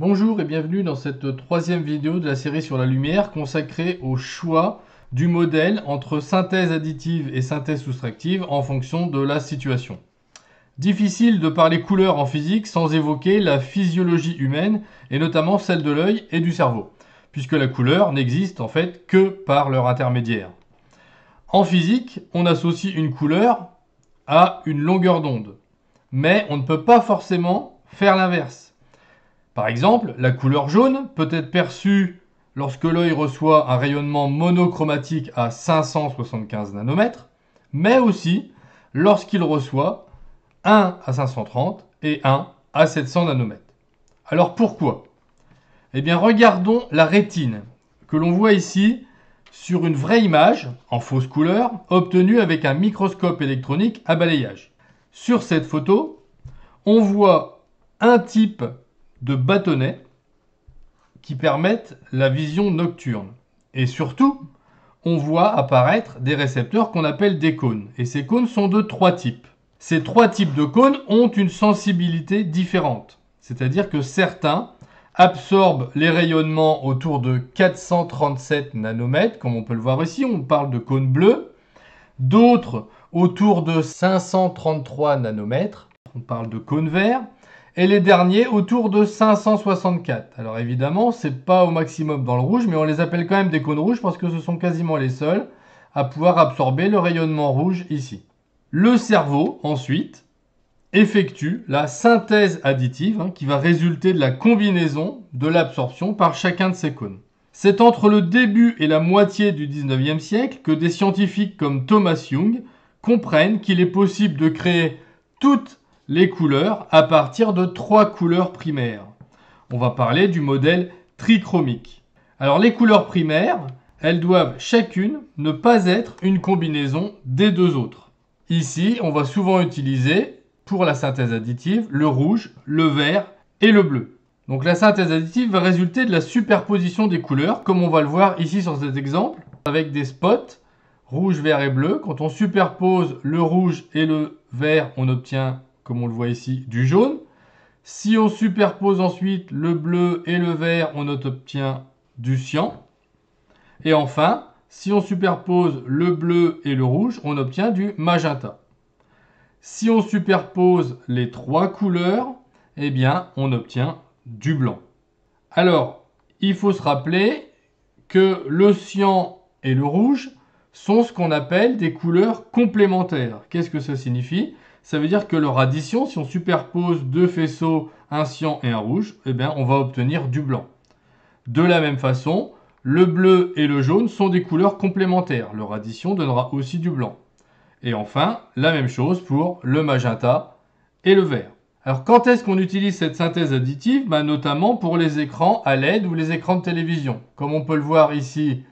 Bonjour et bienvenue dans cette troisième vidéo de la série sur la lumière consacrée au choix du modèle entre synthèse additive et synthèse soustractive en fonction de la situation. Difficile de parler couleur en physique sans évoquer la physiologie humaine et notamment celle de l'œil et du cerveau, puisque la couleur n'existe en fait que par leur intermédiaire. En physique, on associe une couleur à une longueur d'onde, mais on ne peut pas forcément faire l'inverse. Par exemple, la couleur jaune peut être perçue lorsque l'œil reçoit un rayonnement monochromatique à 575 nanomètres, mais aussi lorsqu'il reçoit 1 à 530 et 1 à 700 nanomètres. Alors pourquoi? Eh bien, regardons la rétine, que l'on voit ici sur une vraie image, en fausse couleur, obtenue avec un microscope électronique à balayage. Sur cette photo, on voit un type de bâtonnets qui permettent la vision nocturne. Et surtout, on voit apparaître des récepteurs qu'on appelle des cônes. Et ces cônes sont de trois types. Ces trois types de cônes ont une sensibilité différente. C'est-à-dire que certains absorbent les rayonnements autour de 437 nanomètres, comme on peut le voir ici, on parle de cônes bleus. D'autres autour de 533 nanomètres, on parle de cônes verts. Et les derniers autour de 564. Alors évidemment, c'est pas au maximum dans le rouge, mais on les appelle quand même des cônes rouges parce que ce sont quasiment les seuls à pouvoir absorber le rayonnement rouge ici. Le cerveau, ensuite, effectue la synthèse additive qui va résulter de la combinaison de l'absorption par chacun de ces cônes. C'est entre le début et la moitié du 19e siècle que des scientifiques comme Thomas Young comprennent qu'il est possible de créer toutes les couleurs à partir de trois couleurs primaires. On va parler du modèle trichromique. Alors les couleurs primaires, elles doivent chacune ne pas être une combinaison des deux autres. Ici, on va souvent utiliser, pour la synthèse additive, le rouge, le vert et le bleu. Donc la synthèse additive va résulter de la superposition des couleurs, comme on va le voir ici sur cet exemple, avec des spots rouge, vert et bleu. Quand on superpose le rouge et le vert, on obtient, comme on le voit ici, du jaune. Si on superpose ensuite le bleu et le vert, on obtient du cyan. Et enfin, si on superpose le bleu et le rouge, on obtient du magenta. Si on superpose les trois couleurs, eh bien, on obtient du blanc. Alors, il faut se rappeler que le cyan et le rouge sont ce qu'on appelle des couleurs complémentaires. Qu'est-ce que ça signifie? Ça veut dire que leur addition, si on superpose deux faisceaux, un cyan et un rouge, eh bien, on va obtenir du blanc. De la même façon, le bleu et le jaune sont des couleurs complémentaires. Leur addition donnera aussi du blanc. Et enfin, la même chose pour le magenta et le vert. Alors, quand est-ce qu'on utilise cette synthèse additive? Notamment pour les écrans à LED ou les écrans de télévision. Comme on peut le voir ici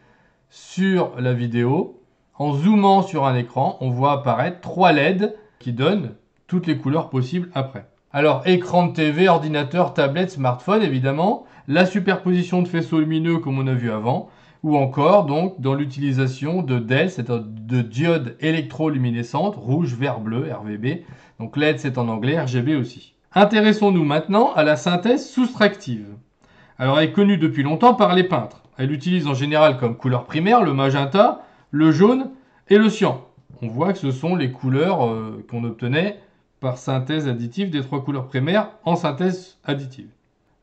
sur la vidéo, en zoomant sur un écran, on voit apparaître 3 LED qui donnent toutes les couleurs possibles après. Alors, écran de TV, ordinateur, tablette, smartphone, évidemment, la superposition de faisceaux lumineux comme on a vu avant, ou encore donc dans l'utilisation de DEL, c'est-à-dire de diodes électroluminescentes, rouge, vert, bleu, RVB. Donc LED c'est en anglais, RGB aussi. Intéressons-nous maintenant à la synthèse soustractive. Alors elle est connue depuis longtemps par les peintres. Elle utilise en général comme couleur primaire le magenta, le jaune et le cyan. On voit que ce sont les couleurs qu'on obtenait par synthèse additive des trois couleurs primaires en synthèse additive.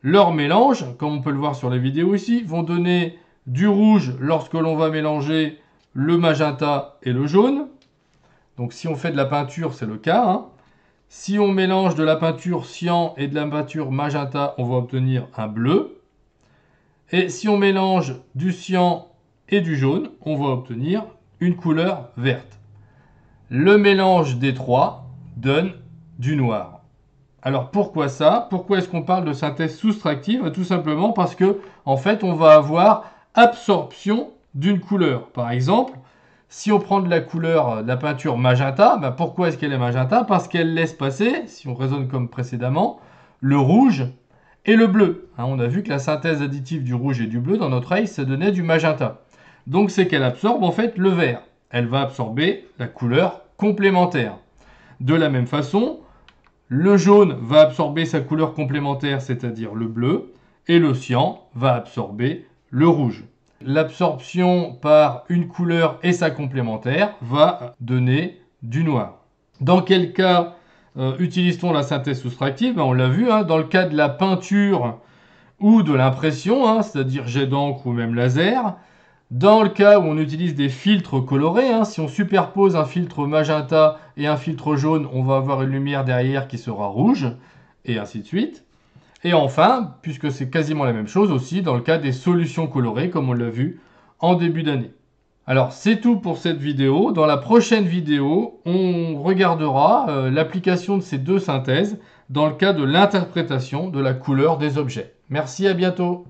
Leur mélange, comme on peut le voir sur la vidéo ici, vont donner du rouge lorsque l'on va mélanger le magenta et le jaune. Donc si on fait de la peinture, c'est le cas. Si on mélange de la peinture cyan et de la peinture magenta, on va obtenir un bleu. Et si on mélange du cyan et du jaune, on va obtenir une couleur verte. Le mélange des trois donne du noir. Alors pourquoi ça? Pourquoi est-ce qu'on parle de synthèse soustractive? Tout simplement parce que en fait on va avoir absorption d'une couleur. Par exemple, si on prend de la couleur de la peinture magenta, pourquoi est-ce qu'elle est magenta? Parce qu'elle laisse passer, si on raisonne comme précédemment, le rouge et le bleu. On a vu que la synthèse additive du rouge et du bleu dans notre œil, ça donnait du magenta. Donc c'est qu'elle absorbe en fait le vert. Elle va absorber la couleur complémentaire. De la même façon, le jaune va absorber sa couleur complémentaire, c'est-à-dire le bleu, et le cyan va absorber le rouge. L'absorption par une couleur et sa complémentaire va donner du noir. Dans quel cas utilise-t-on la synthèse soustractive? On l'a vu, dans le cas de la peinture ou de l'impression, c'est-à-dire jet d'encre ou même laser. Dans le cas où on utilise des filtres colorés, si on superpose un filtre magenta et un filtre jaune, on va avoir une lumière derrière qui sera rouge, et ainsi de suite. Et enfin, puisque c'est quasiment la même chose aussi dans le cas des solutions colorées, comme on l'a vu en début d'année. Alors c'est tout pour cette vidéo. Dans la prochaine vidéo, on regardera l'application de ces deux synthèses dans le cas de l'interprétation de la couleur des objets. Merci, à bientôt.